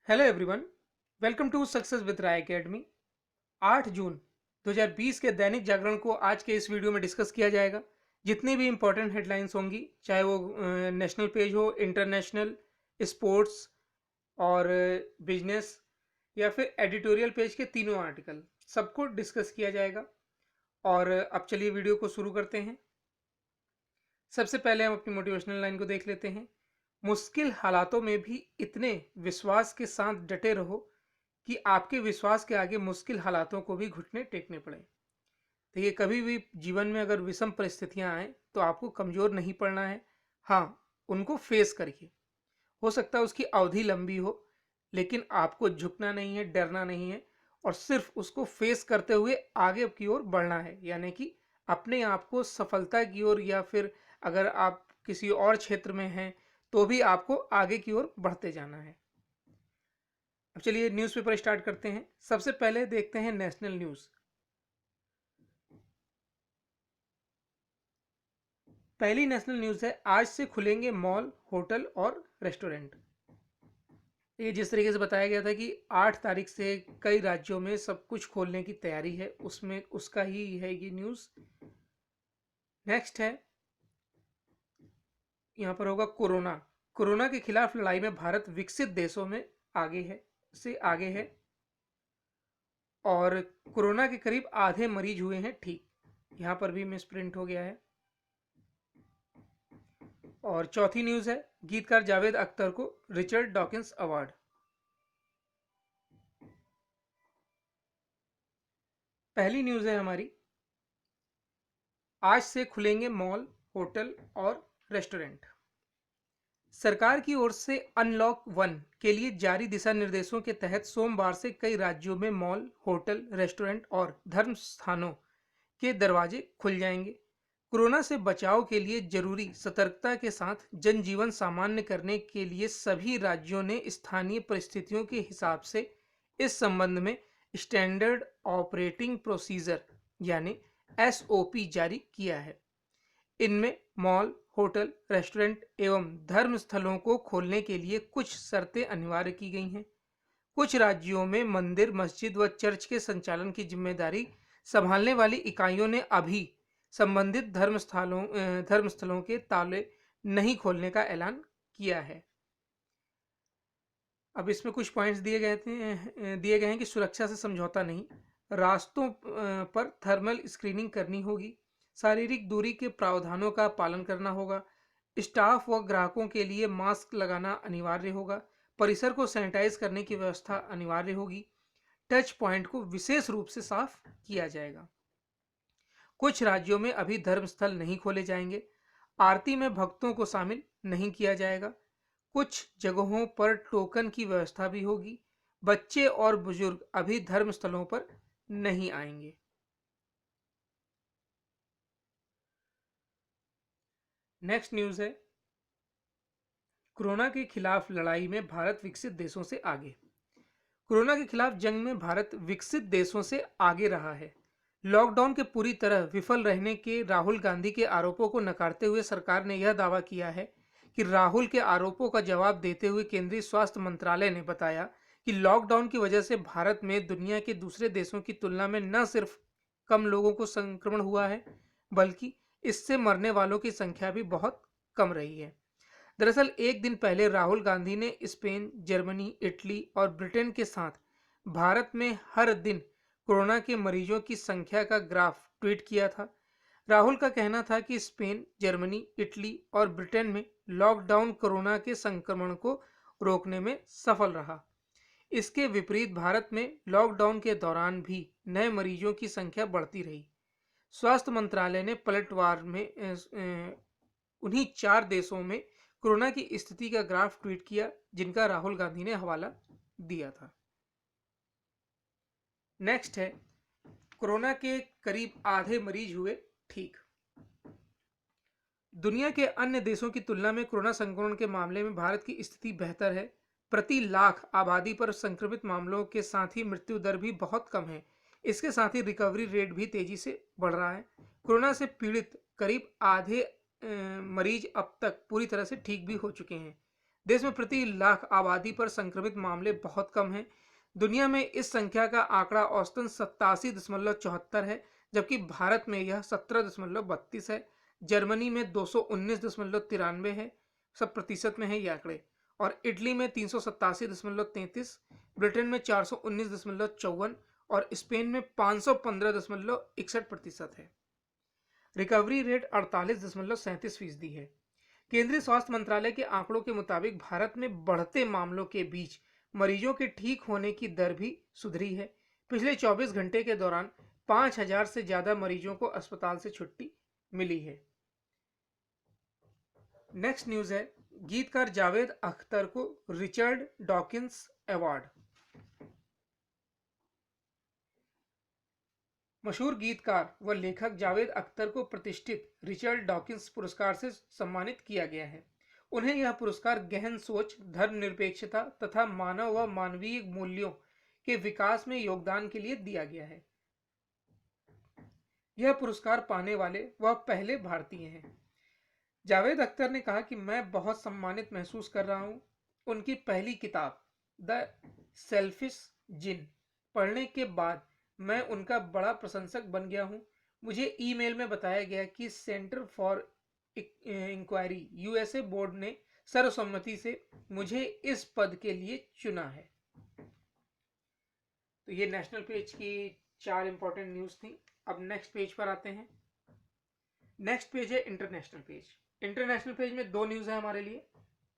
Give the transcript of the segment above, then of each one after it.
Hello everyone. Welcome to success with Rai academy. 8 June 2020 के दैनिक जागरण को आज के इस वीडियो में डिस्कस किया जाएगा। जितनी भी इंपॉर्टेंट हेडलाइंस होंगी, चाहे वो नेशनल पेज हो, इंटरनेशनल, स्पोर्ट्स और बिजनेस या फिर एडिटोरियल पेज के तीनों आर्टिकल, सबको डिस्कस किया जाएगा। और अब चलिए वीडियो को शुरू करते हैं। सबसे पहले हम अपनी मोटिवेशनल लाइन को देख लेते हैं। मुश्किल हालातों में भी इतने विश्वास के साथ डटे रहो कि आपके विश्वास के आगे मुश्किल हालातों को भी घुटने टेकने पड़े। देखिए, कभी भी जीवन में अगर विषम परिस्थितियां आए तो आपको कमजोर नहीं पड़ना है। हाँ, उनको फेस करिए। हो सकता है उसकी अवधि लंबी हो, लेकिन आपको झुकना नहीं है, डरना नहीं है, और सिर्फ उसको फेस करते हुए आगे की ओर बढ़ना है। यानी कि अपने आप को सफलता की ओर, या फिर अगर आप किसी और क्षेत्र में हैं तो भी आपको आगे की ओर बढ़ते जाना है। अब चलिए न्यूज़पेपर स्टार्ट करते हैं। सबसे पहले देखते हैं नेशनल न्यूज़। पहली नेशनल न्यूज़ है, आज से खुलेंगे मॉल, होटल और रेस्टोरेंट। ये जिस तरीके से बताया गया था कि 8 तारीख से कई राज्यों में सब कुछ खोलने की तैयारी है, उसमें उसका ही है ये न्यूज़। नेक्स्ट है, यहाँ पर होगा कोरोना। कोरोना के खिलाफ लड़ाई में भारत विकसित देशों में आगे है। और कोरोना के करीब आधे मरीज हुए हैं ठीक। यहाँ पर भी मिस प्रिंट हो गया है। और चौथी न्यूज़ है, गीतकार जावेद अख्तर को रिचर्ड डॉकिंस अवार्ड। पहली न्यूज़ है हमारी, आज से खुलेंगे मॉल, होटल और रेस्टोरेंट। सरकार की ओर से अनलॉक 1 के लिए जारी दिशा निर्देशों के तहत सोमवार से कई राज्यों में मॉल, होटल, रेस्टोरेंट और धर्म स्थानों के दरवाजे खुल जाएंगे। कोरोना से बचाव के लिए जरूरी सतर्कता के साथ जनजीवन सामान्य करने के लिए सभी राज्यों ने स्थानीय परिस्थितियों के हिसाब से इस संबंध में स्टैंडर्ड ऑपरेटिंग प्रोसीजर यानी एसओपी जारी किया है। इनमें मॉल, होटल, रेस्टोरेंट एवं धर्म स्थलों को खोलने के लिए कुछ शर्तें अनिवार्य की गई हैं। कुछ राज्यों में मंदिर, मस्जिद व चर्च के संचालन की जिम्मेदारी संभालने वाली इकाइयों ने अभी संबंधित धर्मस्थलों के ताले नहीं खोलने का ऐलान किया है। अब इसमें कुछ पॉइंट्स दिए गए हैं कि सुरक्षा से समझौता नहीं, रास्तों पर थर्मल स्क्रीनिंग करनी होगी, शारीरिक दूरी के प्रावधानों का पालन करना होगा, स्टाफ व ग्राहकों के लिए मास्क लगाना अनिवार्य होगा, परिसर को सैनिटाइज करने की व्यवस्था अनिवार्य होगी, टच पॉइंट को विशेष रूप से साफ किया जाएगा। कुछ राज्यों में अभी धर्मस्थल नहीं खोले जाएंगे, आरती में भक्तों को शामिल नहीं किया जाएगा, कुछ जगहों पर टोकन की व्यवस्था भी होगी, बच्चे और बुजुर्ग अभी धर्मस्थलों पर नहीं आएंगे। नेक्स्ट न्यूज़ है, कोरोना के खिलाफ लड़ाई में भारत विकसित देशों से आगे। कोरोना के खिलाफ जंग में भारत विकसित देशों से आगे रहा है। लॉकडाउन के पूरी तरह विफल रहने के राहुल गांधी के आरोपों को नकारते हुए सरकार ने यह दावा किया है कि राहुल के आरोपों का जवाब देते हुए केंद्रीय स्वास्थ्य मंत्रालय ने बताया कि लॉकडाउन की वजह से भारत में दुनिया के दूसरे देशों की तुलना में न सिर्फ कम लोगों को संक्रमण हुआ है, बल्कि इससे मरने वालों की संख्या भी बहुत कम रही है। दरअसल एक दिन पहले राहुल गांधी ने स्पेन, जर्मनी, इटली और ब्रिटेन के साथ भारत में हर दिन कोरोना के मरीजों की संख्या का ग्राफ ट्वीट किया था। राहुल का कहना था कि स्पेन, जर्मनी, इटली और ब्रिटेन में लॉकडाउन कोरोना के संक्रमण को रोकने में सफल रहा। इसके विपरीत भारत में लॉकडाउन के दौरान भी नए मरीजों की संख्या बढ़ती रही। स्वास्थ्य मंत्रालय ने पलटवार में उन्हीं 4 देशों में कोरोना की स्थिति का ग्राफ ट्वीट किया जिनका राहुल गांधी ने हवाला दिया था। नेक्स्ट है, कोरोना के करीब आधे मरीज हुए ठीक। दुनिया के अन्य देशों की तुलना में कोरोना संक्रमण के मामले में भारत की स्थिति बेहतर है। प्रति लाख आबादी पर संक्रमित मामलों के साथ ही मृत्यु दर भी बहुत कम है। इसके साथ ही रिकवरी रेट भी तेजी से बढ़ रहा है। कोरोना से पीड़ित करीब आधे मरीज अब तक पूरी तरह से ठीक भी हो चुके हैं। देश में प्रति लाख आबादी पर संक्रमित मामले बहुत कम हैं। दुनिया में इस संख्या का आंकड़ा औसतन 87.74 है, जबकि भारत में यह 17.32 है। जर्मनी में 219.93 है, सब प्रतिशत में है ये आंकड़े। और इटली में 387.33, ब्रिटेन में 419.54 और स्पेन में 515.61% है। रिकवरी रेट 48.37% है। केंद्रीय स्वास्थ्य मंत्रालय के आंकड़ों के मुताबिक भारत में बढ़ते मामलों के बीच मरीजों के ठीक होने की दर भी सुधरी है। पिछले 24 घंटे के दौरान 5,000 से ज्यादा मरीजों को अस्पताल से छुट्टी मिली है। नेक्स्ट न्यूज है, गीतकार जावेद अख्तर को रिचर्ड डॉकिंस अवार्ड। मशहूर गीतकार व लेखक जावेद अख्तर को प्रतिष्ठित रिचर्ड डॉकिंस पुरस्कार से सम्मानित किया गया है। उन्हें यह पुरस्कार गहन सोच, धर्मनिरपेक्षता तथा मानव व मानवीय मूल्यों के विकास में योगदान के लिए दिया गया है। यह पुरस्कार पाने वाले वह पहले भारतीय हैं। जावेद अख्तर ने कहा कि मैं बहुत सम्मानित महसूस कर रहा हूं। उनकी पहली किताब द सेल्फिश जिन पढ़ने के बाद मैं उनका बड़ा प्रशंसक बन गया हूं। मुझे ईमेल में बताया गया कि centre for inquiry USA board ने सर्वसम्मति से मुझे इस पद के लिए चुना है। तो ये नेशनल पेज की 4 इंपॉर्टेंट न्यूज थी। अब नेक्स्ट पेज पर आते हैं। नेक्स्ट पेज है इंटरनेशनल पेज। इंटरनेशनल पेज में 2 न्यूज है हमारे लिए।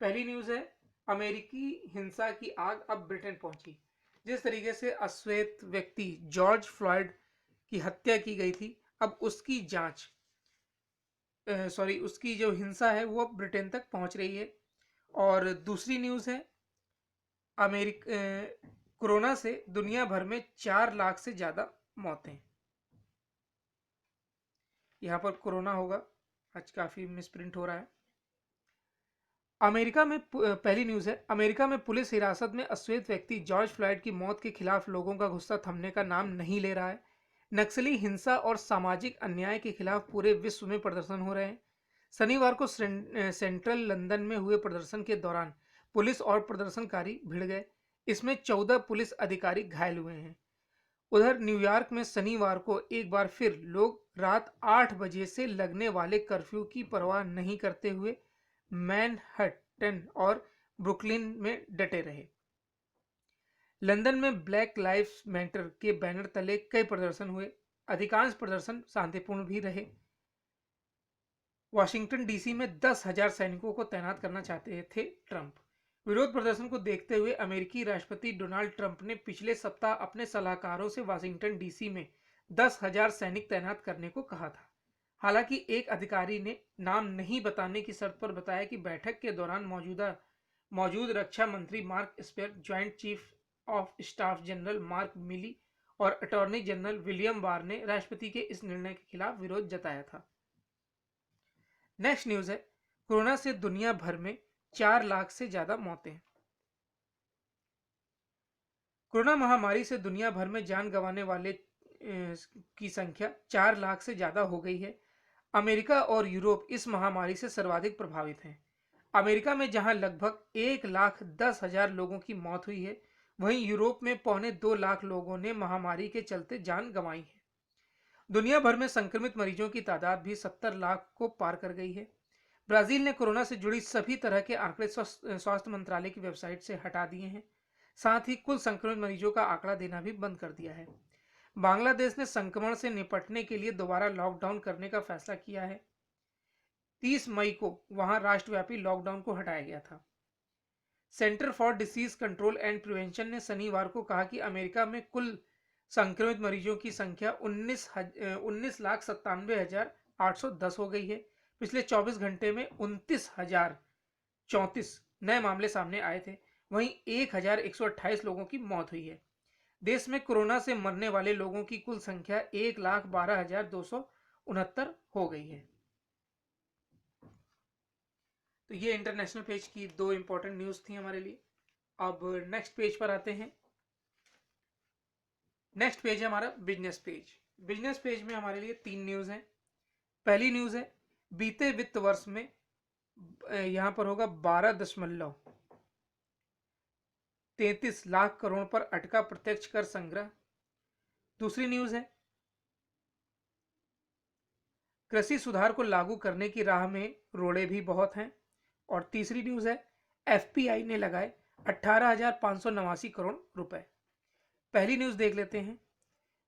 पहली न्यूज है, अमेरिकी हिंसा की आग अब ब्रिटेन पहुंची। जिस तरीके से अश्वेत व्यक्ति जॉर्ज फ्लॉयड की हत्या की गई थी, अब उसकी जांच उसकी जो हिंसा है वो ब्रिटेन तक पहुंच रही है। और दूसरी न्यूज है, कोरोना से दुनिया भर में 4 लाख से ज्यादा मौतें। यहां पर कोरोना होगा, आज काफी मिसप्रिंट हो रहा है। अमेरिका में पहली न्यूज है, अमेरिका में पुलिस हिरासत में अश्वेत व्यक्ति जॉर्ज फ्लॉयड की मौत के खिलाफ लोगों का गुस्सा थमने का नाम नहीं ले रहा है। नक्सली हिंसा और सामाजिक अन्याय के खिलाफ पूरे विश्व में प्रदर्शन हो रहे हैं। शनिवार को सेंट्रल लंदन में हुए प्रदर्शन के दौरान पुलिस और प्रदर्शनकारी भिड़ गए। इसमें 14 पुलिस अधिकारी घायल हुए हैं। उधर न्यूयॉर्क में शनिवार को एक बार फिर लोग रात 8 बजे से लगने वाले कर्फ्यू की परवाह नहीं करते हुए मैनहट्टन और ब्रुकलिन में डटे रहे। लंदन में ब्लैक लाइव्स मैटर के बैनर तले कई प्रदर्शन हुए। अधिकांश प्रदर्शन शांतिपूर्ण भी रहे। वाशिंगटन डीसी में 10,000 सैनिकों को तैनात करना चाहते थे ट्रंप। विरोध प्रदर्शन को देखते हुए अमेरिकी राष्ट्रपति डोनाल्ड ट्रंप ने पिछले सप्ताह अपने सलाहकारों से वाशिंगटन डीसी में 10,000 सैनिक तैनात करने को कहा था। हालांकि एक अधिकारी ने नाम नहीं बताने की शर्त पर बताया कि बैठक के दौरान मौजूद रक्षा मंत्री mark Esper, joint chief of staff general mark मिली और अटॉर्नी जनरल विलियम बार ने राष्ट्रपति के इस निर्णय के खिलाफ विरोध जताया था। नेक्स्ट न्यूज है, कोरोना से दुनिया भर में 4 लाख से ज्यादा मौतें। कोरोना महामारी से दुनिया भर में जान गंवाने वाले की संख्या 4 लाख से ज्यादा हो गई है। अमेरिका और यूरोप इस महामारी से सर्वाधिक प्रभावित हैं। अमेरिका में जहां लगभग 1,10,000 लोगों की मौत हुई है, वहीं यूरोप में 1.25 लाख लोगों ने महामारी के चलते जान गंवाई है। दुनिया भर में संक्रमित मरीजों की तादाद भी 70 लाख को पार कर गई है। ब्राजील ने कोरोना से जुड़ी सभी तरह के आंकड़े स्वास्थ्य मंत्रालय की वेबसाइट से हटा दिए हैं। साथ ही कुल संक्रमित मरीजों का आंकड़ा देना भी बंद कर दिया है। बांग्लादेश ने संक्रमण से निपटने के लिए दोबारा लॉकडाउन करने का फैसला किया है। 30 मई को वहां राष्ट्रव्यापी लॉकडाउन को हटाया गया था। Centre for disease control and prevention ने शनिवार को कहा कि अमेरिका में कुल संक्रमित मरीजों की संख्या 19,97,810 हो गई है। पिछले 24 घंटे में 29,034 नए मामले सामने आए थे। वहीं 1,128 लोगों की मौत हुई है। देश में कोरोना से मरने वाले लोगों की कुल संख्या 1,12,269 हो गई है। तो ये इंटरनेशनल पेज की 2 इंपॉर्टेंट न्यूज थी हमारे लिए। अब नेक्स्ट पेज पर आते हैं। नेक्स्ट पेज है हमारा बिजनेस पेज। बिजनेस पेज में हमारे लिए 3 न्यूज हैं। पहली न्यूज है, बीते वित्त वर्ष में यहां पर होगा 12 दशमलव 33 लाख करोड़ पर अटका प्रत्यक्ष कर संग्रह। दूसरी न्यूज है, कृषि सुधार को लागू करने की राह में रोड़े भी बहुत हैं। और तीसरी न्यूज है, एफपीआई ने लगाए 18,589 करोड़ रुपए। पहली न्यूज देख लेते हैं।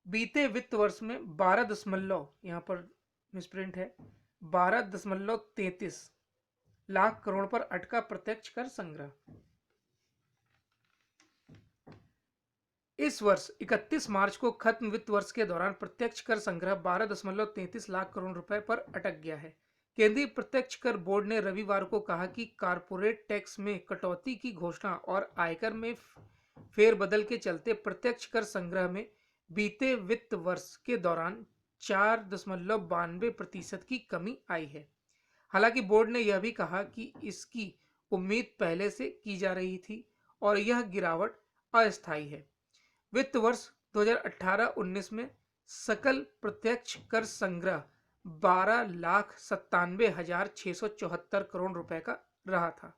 बीते वित्त वर्ष में 12 दशमलव, यहां पर मिसप्रिंट है, 12.33 लाख करोड़ पर अटका प्रत्यक्ष कर संग्रह। इस वर्ष 31 मार्च को खत्म वित्त वर्ष के दौरान प्रत्यक्ष कर संग्रह 12.33 लाख करोड़ रुपए पर अटक गया है। केंद्रीय प्रत्यक्ष कर बोर्ड ने रविवार को कहा कि कारपोरेट टैक्स में कटौती की घोषणा और आयकर में फेरबदल के चलते प्रत्यक्ष कर संग्रह में बीते वित्त वर्ष के दौरान 4.92% की कमी आई है। हालांकि बोर्ड ने यह भी कहा कि इसकी उम्मीद पहले से की जा रही थी और यह गिरावट अस्थायी है। वित्त वर्ष 2018-19 में सकल प्रत्यक्ष कर संग्रह 12,97,674 करोड़ रुपए का रहा था।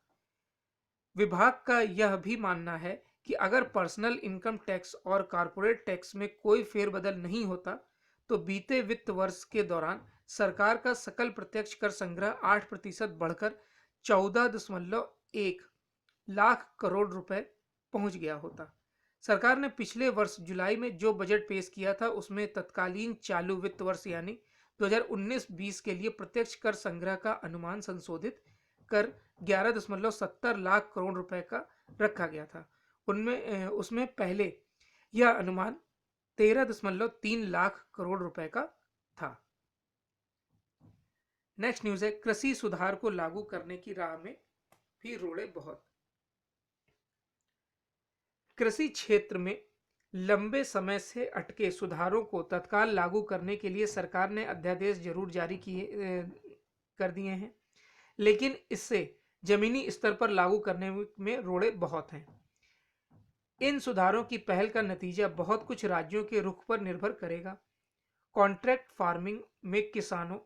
विभाग का यह भी मानना है कि अगर पर्सनल इनकम टैक्स और कॉर्पोरेट टैक्स में कोई फेरबदल नहीं होता तो बीते वित्त वर्ष के दौरान सरकार का सकल प्रत्यक्ष कर संग्रह 8% बढ़कर 14.1 लाख करोड़ रुपए पहुंच गया होता। सरकार ने पिछले वर्ष जुलाई में जो बजट पेश किया था उसमें तत्कालीन चालू वित्त वर्ष यानी 2019-20 के लिए प्रत्यक्ष कर संग्रह का अनुमान संशोधित कर 11.70 लाख करोड़ रुपए का रखा गया था। उसमें पहले यह अनुमान 13.3 लाख करोड़ रुपए का था। नेक्स्ट न्यूज है, कृषि सुधार को लागू करने की राह में भी रोड़े बहुत। कृषि क्षेत्र में लंबे समय से अटके सुधारों को तत्काल लागू करने के लिए सरकार ने अध्यादेश जरूर जारी कर दिए हैं, लेकिन इससे जमीनी स्तर पर लागू करने में रोड़े बहुत हैं। इन सुधारों की पहल का नतीजा बहुत कुछ राज्यों के रुख पर निर्भर करेगा। कॉन्ट्रैक्ट फार्मिंग में किसानों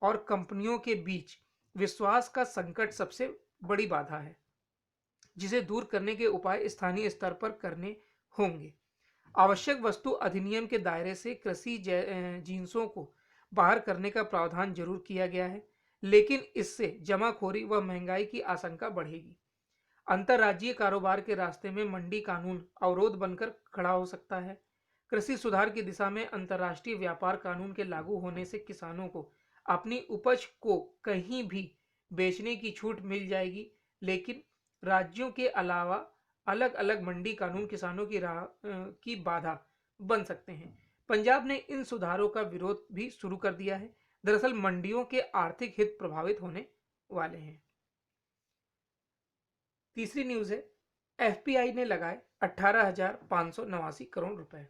और कंपनियों के बीच विश्वास का संकट सबसे बड़ी बाधा है, जिसे दूर करने के उपाय स्थानीय स्तर पर करने होंगे। आवश्यक वस्तु अधिनियम के दायरे से कृषि जिन्सों को बाहर करने का प्रावधान जरूर किया गया है, लेकिन इससे जमाखोरी व महंगाई की आशंका बढ़ेगी। अंतर्राज्यीय कारोबार के रास्ते में मंडी कानून अवरोध बनकर खड़ा हो सकता है। कृषि सुधार की दिशा में अंतर्राष्ट्रीय व्यापार कानून के लागू होने से किसानों को अपनी उपज को कहीं भी बेचने की छूट मिल जाएगी, लेकिन राज्यों के अलावा अलग अलग मंडी कानून किसानों की बाधा बन सकते हैं। पंजाब ने इन सुधारों का विरोध भी शुरू कर दिया है। दरअसल मंडियों के आर्थिक हित प्रभावित होने वाले हैं। तीसरी न्यूज है, एफपीआई ने लगाए 18,589 करोड़ रुपए।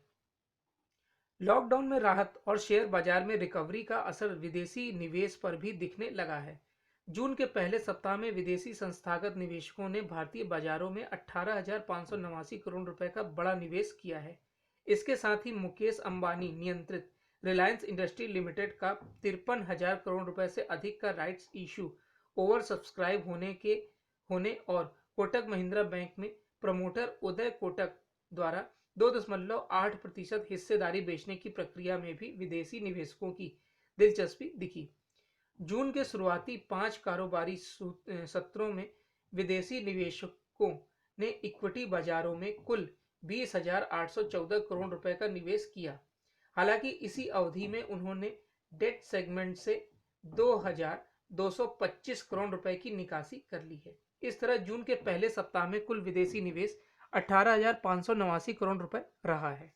लॉकडाउन में राहत और शेयर बाजार में रिकवरी का असर विदेशी निवेश पर भी दिखने लगा है। जून के पहले सप्ताह में विदेशी संस्थागत निवेशकों ने भारतीय बाजारों में 18,589 करोड़ रुपए का बड़ा निवेश किया है। इसके साथ ही मुकेश अंबानी नियंत्रित रिलायंस इंडस्ट्री लिमिटेड का 53,000 करोड़ रुपए से अधिक का राइट्स इशू ओवर सब्सक्राइब होने और कोटक महिंद्रा बैंक में प्रमोटर उदय कोटक द्वारा 2.8% हिस्सेदारी बेचने की प्रक्रिया में भी विदेशी निवेशकों की दिलचस्पी दिखी। जून के शुरुआती 5 कारोबारी सत्रों में विदेशी निवेशकों ने इक्विटी बाजारों में कुल 20,814 करोड़ रुपए का निवेश किया। हालांकि इसी अवधि में उन्होंने डेट सेगमेंट से 2,225 करोड़ रुपए की निकासी कर ली है। इस तरह जून के पहले सप्ताह में कुल विदेशी निवेश 18,589 करोड़ रुपए रहा है।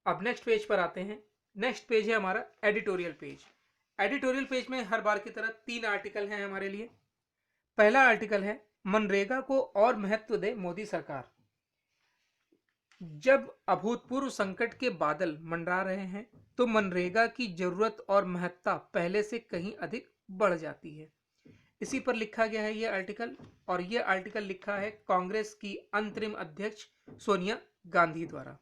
अब नेक्स्ट पेज पर आते हैं। नेक्स्ट पेज है हमारा एडिटोरियल पेज। एडिटोरियल पेज में हर बार की तरह 3 आर्टिकल हैं हमारे लिए। पहला आर्टिकल है, मनरेगा को और महत्व दे मोदी सरकार। जब अभूतपूर्व संकट के बादल मंडरा रहे हैं तो मनरेगा की जरूरत और महत्ता पहले से कहीं अधिक बढ़ जाती है। इसी पर लिखा गया है यह आर्टिकल, और यह आर्टिकल लिखा है कांग्रेस की अंतरिम अध्यक्ष सोनिया गांधी द्वारा।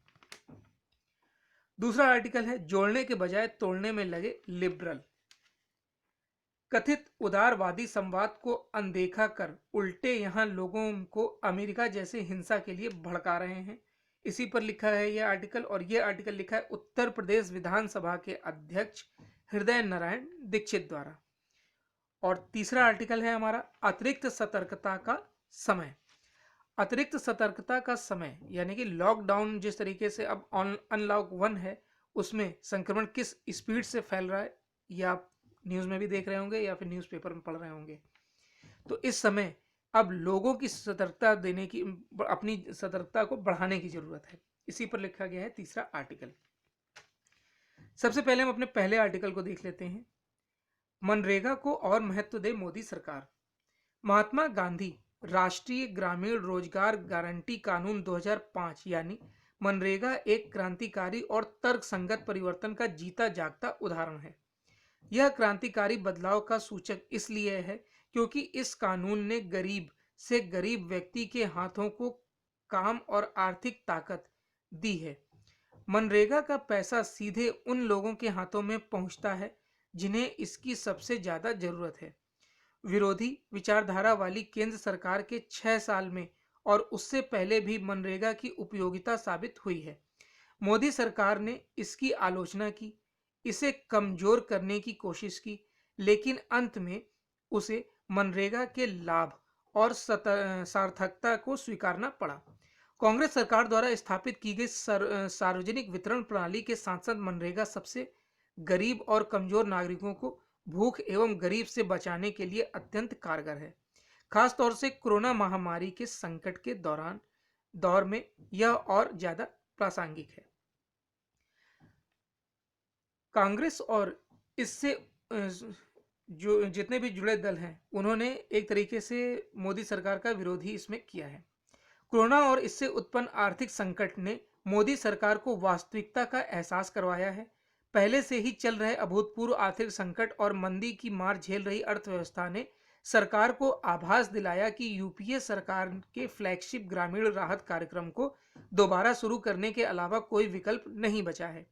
दूसरा आर्टिकल है, जोड़ने के बजाय तोड़ने में लगे लिबरल। कथित उदारवादी संवाद को अनदेखा कर उल्टे यहां लोगों को अमेरिका जैसे हिंसा के लिए भड़का रहे हैं। इसी पर लिखा है यह आर्टिकल, और यह आर्टिकल लिखा है उत्तर प्रदेश विधानसभा के अध्यक्ष हृदय नारायण दीक्षित द्वारा। और तीसरा आर्टिकल है हमारा अतिरिक्त सतर्कता का समय। अतिरिक्त सतर्कता का समय यानी कि लॉकडाउन जिस तरीके से अब अनलॉक 1 है, उसमें संक्रमण किस स्पीड से फैल रहा है, यह आप न्यूज़ में भी देख रहे होंगे या फिर न्यूज़पेपर में पढ़ रहे होंगे। तो इस समय अब लोगों की सतर्कता देने की, अपनी सतर्कता को बढ़ाने की जरूरत है। इसी पर लिखा गया है तीसरा आर्टिकल। सबसे पहले हम अपने पहले आर्टिकल को देख लेते हैं। मनरेगा को और महत्व दे मोदी सरकार। महात्मा गांधी राष्ट्रीय ग्रामीण रोजगार गारंटी कानून 2005 यानी मनरेगा एक क्रांतिकारी और तर्कसंगत परिवर्तन का जीता जागता उदाहरण है। यह क्रांतिकारी बदलाव का सूचक इसलिए है क्योंकि इस कानून ने गरीब से गरीब व्यक्ति के हाथों को काम और आर्थिक ताकत दी है। मनरेगा का पैसा सीधे उन लोगों के हाथों में पहुंचता है जिन्हें इसकी सबसे ज्यादा जरूरत है। विरोधी विचारधारा वाली केंद्र सरकार के 6 साल में और उससे पहले भी मनरेगा की उपयोगिता साबित हुई है। मोदी सरकार ने इसकी आलोचना की, इसे कमजोर करने की कोशिश की, लेकिन अंत में उसे मनरेगा के लाभ और सार्थकता को स्वीकारना पड़ा। कांग्रेस सरकार द्वारा स्थापित की गई सार्वजनिक वितरण प्रणाली के साथ साथ मनरेगा सबसे गरीब और कमजोर नागरिकों को भूख एवं गरीब से बचाने के लिए अत्यंत कारगर है। खासतौर से कोरोना महामारी के संकट के दौर में यह और ज्यादा प्रासंगिक है। कांग्रेस और इससे जो जितने भी जुड़े दल हैं उन्होंने एक तरीके से मोदी सरकार का विरोध ही इसमें किया है। कोरोना और इससे उत्पन्न आर्थिक संकट ने मोदी सरकार को वास्तविकता का एहसास करवाया है। पहले से ही चल रहे अभूतपूर्व आर्थिक संकट और मंदी की मार झेल रही अर्थव्यवस्था ने सरकार को आभास दिलाया कि यूपीए सरकार के फ्लैगशिप ग्रामीण राहत कार्यक्रम को दोबारा शुरू करने के अलावा कोई विकल्प नहीं बचा है।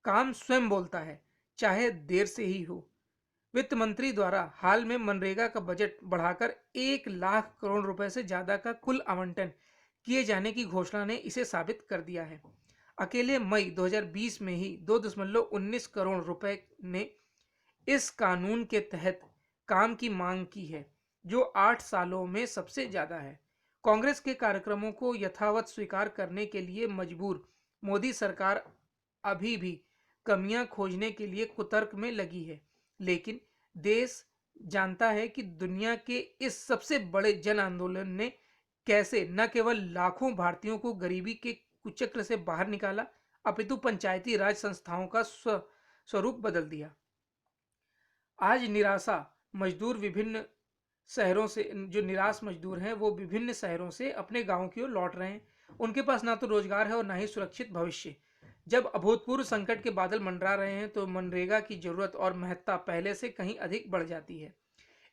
काम स्वयं बोलता है, चाहे देर से ही हो। वित्त मंत्री द्वारा हाल में मनरेगा का बजट बढ़ाकर 1 लाख करोड़ रुपए से ज्यादा का कुल आवंटन किए जाने की घोषणा ने इसे साबित कर दिया है। अकेले मई 2020 में ही 2.19 करोड़ रुपए ने इस कानून के तहत काम की मांग की है, जो 8 सालों में सबसे ज्यादा है। कांग्रेस के कार्यक्रमों को यथावत स्वीकार करने के लिए मजबूर मोदी सरकार अभी भी कमियां खोजने के लिए कुतर्क में लगी है, लेकिन देश जानता है कि दुनिया के इस सबसे बड़े जन आंदोलन ने कैसे न केवल लाखों भारतीयों को गरीबी के कुचक्र से बाहर निकाला, अपितु पंचायती राज संस्थाओं का स्वरूप बदल दिया। आज निराशा मजदूर विभिन्न शहरों से, जो निराश मजदूर हैं वो विभिन्न शहरों से अपने गांवों की ओर लौट रहे हैं। उनके पास ना तो रोजगार है और ना ही सुरक्षित भविष्य। जब अभूतपूर्व संकट के बादल मंडरा रहे हैं तो मनरेगा की जरूरत और महत्ता पहले से कहीं अधिक बढ़ जाती है।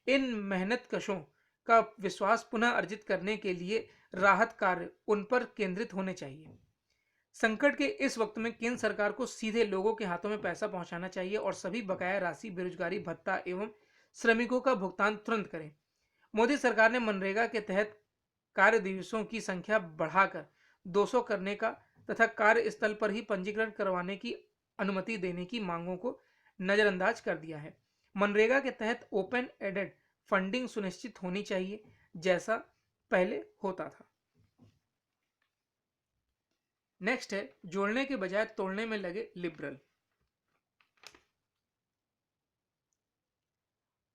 इन मेहनतकशों का विश्वास पुनः अर्जित करने के लिए राहत कार्य उन पर केंद्रित होने चाहिए। संकट के इस वक्त में केंद्र सरकार को सीधे लोगों के हाथों में पैसा पहुंचाना चाहिए और सभी बकाया राशि, बेरोजगारी भत्ता एवं श्रमिकों का भुगतान तुरंत करें। मोदी सरकार ने मनरेगा के तहत कार्य दिवसों की संख्या बढ़ाकर 200 करने का तथा कार्यस्थल पर ही पंजीकरण करवाने की अनुमति देने की मांगों को नजरअंदाज कर दिया है। मनरेगा के तहत ओपन एडेड फंडिंग सुनिश्चित होनी चाहिए, जैसा पहले होता था। नेक्स्ट है जोड़ने के बजाय तोड़ने में लगे लिबरल।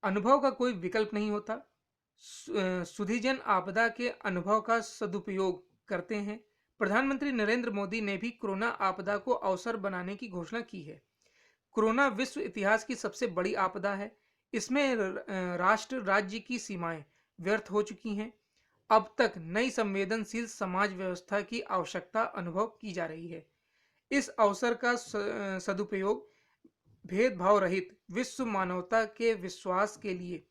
अनुभव का कोई विकल्प नहीं होता। सुधीजन आपदा के अनुभव का सदुपयोग करते हैं। प्रधानमंत्री नरेंद्र मोदी ने भी कोरोना आपदा को अवसर बनाने की घोषणा की है। कोरोना विश्व इतिहास की सबसे बड़ी आपदा है। इसमें राष्ट्र राज्य की सीमाएं व्यर्थ हो चुकी हैं। अब तक नई संवेदनशील समाज व्यवस्था की आवश्यकता अनुभव की जा रही है। इस अवसर का सदुपयोग भेदभाव रहित विश्व मानवता के विश्वास के लिए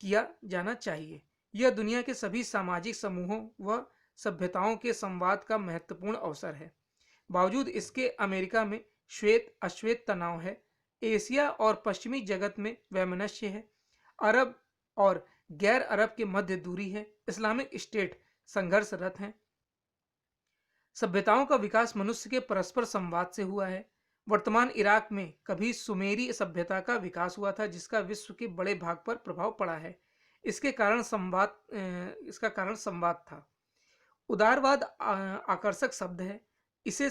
किया जाना चाहिए। यह दुनिया के सभी सामाजिक समूहों व सभ्यताओं के संवाद का महत्वपूर्ण अवसर है। बावजूद इसके अमेरिका में श्वेत अश्वेत तनाव है। एशिया और पश्चिमी जगत में वैमनस्य है। अरब और गैर अरब के मध्य दूरी है। इस्लामिक स्टेट संघर्षरत हैं। सभ्यताओं का विकास मनुष्य के परस्पर संवाद से हुआ है। वर्तमान इराक में कभी सुमेरी सभ्यता का विकास हुआ था जिसका विश्व के बड़े भाग पर प्रभाव पड़ा है। इसका कारण संवाद था। उदारवाद आकर्षक शब्द है। इसे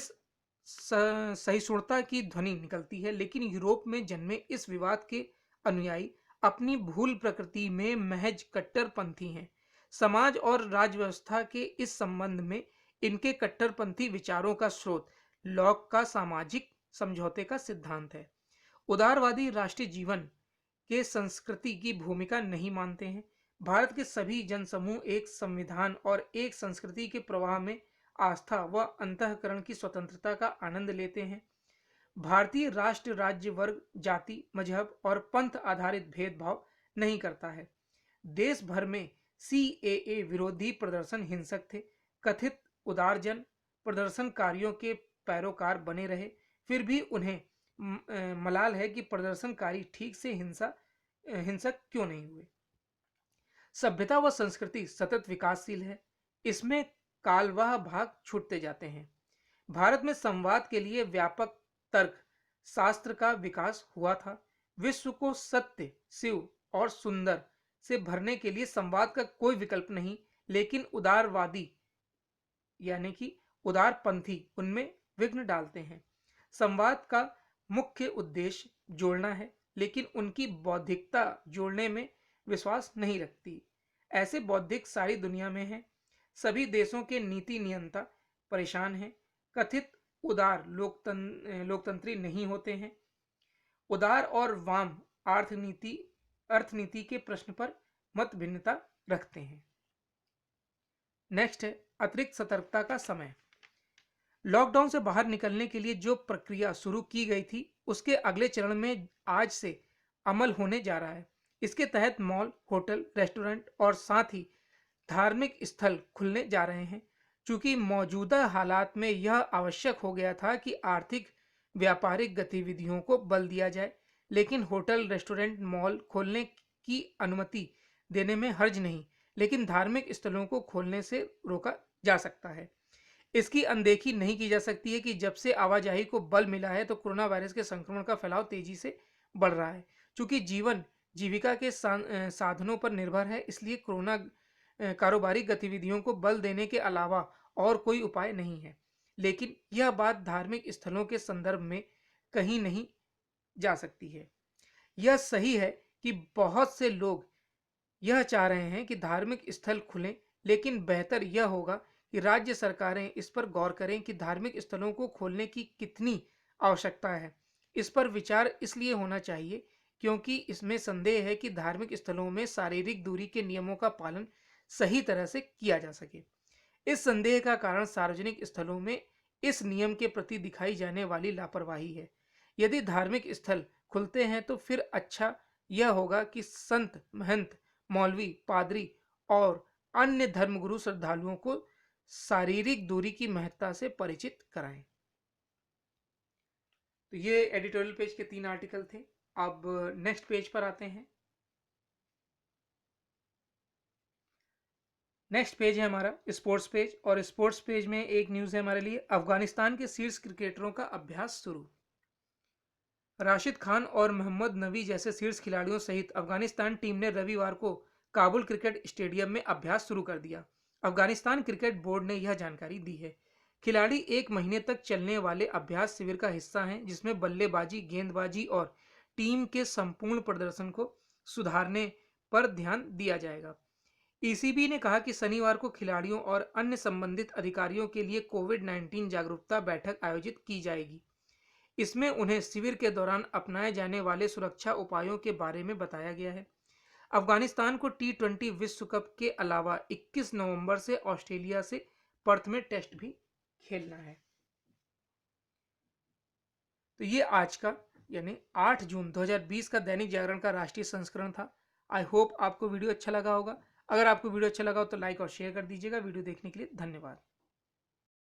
सहिष्णुता की ध्वनि निकलती है, लेकिन यूरोप में जन्मे इस विवाद के अनुयायी अपनी भूल प्रकृति में महज कट्टरपंथी हैं। समाज और राज्य व्यवस्था के इस संबंध में इनके कट्टरपंथी विचारों का स्रोत लॉक का सामाजिक समझौते का सिद्धांत है। उदारवादी राष्ट्रीय जीवन के संस्कृति की भूमिका नहीं मानते हैं। भारत के सभी जनसमूह एक संविधान और एक संस्कृति के प्रवाह में आस्था व अंतःकरण की स्वतंत्रता का आनंद लेते हैं। भारतीय राष्ट्र राज्य वर्ग जाति मजहब और पंथ आधारित भेदभाव नहीं करता है। देश भर में सीएए विरोधी प्रदर्शन हिंसक थे। कथित उदारजन प्रदर्शनकारियों के पैरोकार बने रहे, फिर भी उन्हें मलाल है कि प्रदर्शनकारी ठीक से हिंसक क्यों नहीं हुए। सभ्यता व संस्कृति सतत विकासशील है। इसमें कालवाह भाग छूटते जाते हैं। भारत में संवाद के लिए व्यापक तर्क शास्त्र का विकास हुआ था। विश्व को सत्य, शिव और सुंदर से भरने के लिए संवाद का कोई विकल्प नहीं, लेकिन उदारवादी यानी कि उदारपंथी उनमें विघ्न डालते हैं। संवाद का मुख्य उद्देश्य जोड़ना है, लेकिन उनकी बौद्धिकता जोड़ने में विश्वास नहीं रखती। ऐसे बौद्धिक सारी दुनिया में हैं। सभी देशों के नीति नियंता परेशान हैं। कथित उदार लोकतंत्री नहीं होते हैं। उदार और वाम अर्थनीति के प्रश्न पर मत भिन्नता रखते हैं। नेक्स्ट है अतिरिक्त सतर्कता का समय। लॉकडाउन से बाहर निकलने के लिए जो प्रक्रिया शुरू की गई थी उसके अगले चरण में आज से अमल होने जा रहा है। इसके तहत मॉल, होटल, रेस्टोरेंट और साथ ही धार्मिक स्थल खुलने जा रहे हैं। चूंकि मौजूदा हालात में यह आवश्यक हो गया था कि आर्थिक व्यापारिक गतिविधियों को बल दिया जाए, लेकिन होटल, रेस्टोरेंट, मॉल खोलने की अनुमति देने में हर्ज नहीं, लेकिन धार्मिक स्थलों को खोलने से रोका जा सकता है। इसकी अनदेखी नहीं की जा सकती है कि जब से आवाजाही को बल मिला है तो कोरोना वायरस के संक्रमण का फैलाव तेजी से बढ़ रहा है। चूंकि जीवन जीविका के साधनों पर निर्भर है, इसलिए कोरोना कारोबारी गतिविधियों को बल देने के अलावा और कोई उपाय नहीं है। लेकिन यह बात धार्मिक स्थलों के संदर्भ में कहीं नहीं जा सकती है। यह सही है कि बहुत से लोग यह चाह रहे हैं कि धार्मिक स्थल खुलें, लेकिन बेहतर यह होगा कि राज्य सरकारें इस पर गौर करें कि धार्मिक स्थलों को खोलने की कितनी आवश्यकता है। इस पर विचार इसलिए होना चाहिए क्योंकि इसमें संदेह है कि धार्मिक स्थलों में शारीरिक दूरी के नियमों का पालन सही तरह से किया जा सके। इस संदेह का कारण सार्वजनिक स्थलों में इस नियम के प्रति दिखाई जाने वाली लापरवाही है। यदि धार्मिक स्थल खुलते हैं तो फिर अच्छा यह होगा कि संत, महंत, मौलवी, पादरी और अन्य धर्मगुरु श्रद्धालुओं को शारीरिक दूरी की महत्ता से परिचित कराएं। तो ये एडिटोरियल पेज के 3 आर्टिकल थे। अब नेक्स्ट पेज पर आते हैं। नेक्स्ट पेज है हमारा स्पोर्ट्स पेज, और स्पोर्ट्स पेज में एक न्यूज़ है हमारे लिए। अफगानिस्तान के शीर्ष क्रिकेटरों का अभ्यास शुरू। राशिद खान और मोहम्मद नबी जैसे शीर्ष खिलाड़ियों सहित अफगानिस्तान टीम ने रविवार को काबुल क्रिकेट स्टेडियम में अभ्यास शुरू कर दिया। अफगानिस्तान क्रिकेट बोर्ड ने यह जानकारी दी है। खिलाड़ी 1 महीने तक चलने वाले अभ्यास शिविर का हिस्सा हैं, जिसमें बल्लेबाजी, गेंदबाजी और टीम के संपूर्ण प्रदर्शन को सुधारने पर ध्यान दिया जाएगा। ईसीबी ने कहा कि शनिवार को खिलाड़ियों और अन्य संबंधित अधिकारियों के लिए कोविड-19 जागरूकता बैठक आयोजित की जाएगी। इसमें उन्हें शिविर के दौरान अपनाए जाने वाले सुरक्षा उपायों के बारे में बताया गया है। अफगानिस्तान को T20 विश्व कप के अलावा 21 नवंबर से ऑस्ट्रेलिया से पर्थ में टेस्ट भी खेलना है। तो ये आज का यानी 8 जून 2020 का दैनिक जागरण का राष्ट्रीय संस्करण था। आई होप आपको वीडियो अच्छा लगा होगा। अगर आपको वीडियो अच्छा लगा हो तो लाइक और शेयर कर दीजिएगा। वीडियो देखने के लिए धन्यवाद।